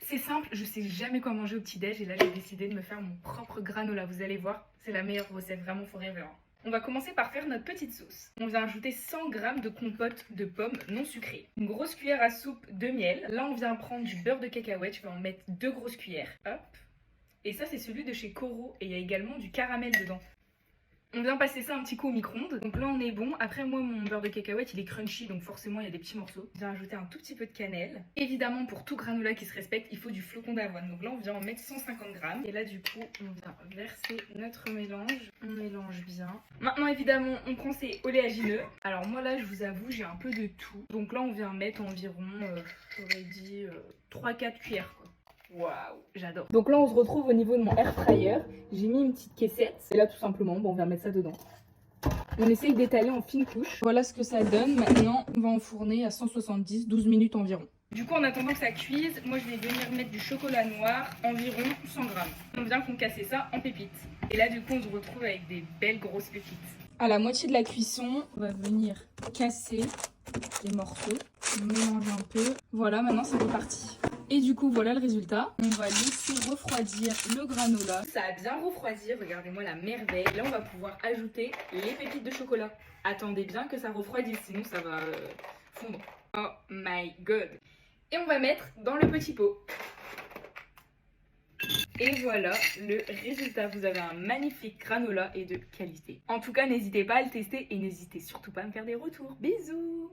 C'est simple, je sais jamais quoi manger au petit-déj et là j'ai décidé de me faire mon propre granola. Vous allez voir, c'est la meilleure recette, vraiment forever. On va commencer par faire notre petite sauce. On vient ajouter 100 g de compote de pommes non sucrée, une grosse cuillère à soupe de miel. Là on vient prendre du beurre de cacahuète, je vais en mettre 2 grosses cuillères. Hop. Et ça c'est celui de chez Coro et il y a également du caramel dedans. On vient passer ça un petit coup au micro-ondes. Donc là on est bon. Après moi mon beurre de cacahuète il est crunchy donc forcément il y a des petits morceaux. On vient ajouter un tout petit peu de cannelle. Évidemment pour tout granola qui se respecte il faut du flocon d'avoine. Donc là on vient en mettre 150 g. Et là du coup on vient verser notre mélange. On mélange bien. Maintenant évidemment on prend ces oléagineux. Alors moi là je vous avoue j'ai un peu de tout. Donc là on vient mettre environ j'aurais dit 3-4 cuillères quoi. Waouh, j'adore. Donc là on se retrouve au niveau de mon air fryer. J'ai mis une petite caissette. Et là tout simplement, bon, on vient mettre ça dedans. On essaye d'étaler en fines couches. Voilà ce que ça donne. Maintenant on va enfourner à 170, 12 minutes environ. Du coup en attendant que ça cuise, moi je vais venir mettre du chocolat noir, environ 100 g. On vient concasser ça en pépites. Et là du coup on se retrouve avec des belles grosses pépites. À la moitié de la cuisson, on va venir casser les morceaux. On mélange un peu. Voilà, maintenant c'est reparti. Et du coup, voilà le résultat. On va laisser refroidir le granola. Ça a bien refroidi, regardez-moi la merveille. Là, on va pouvoir ajouter les pépites de chocolat. Attendez bien que ça refroidisse, sinon ça va fondre. Oh my god. Et on va mettre dans le petit pot. Et voilà le résultat. Vous avez un magnifique granola et de qualité. En tout cas, n'hésitez pas à le tester et n'hésitez surtout pas à me faire des retours. Bisous!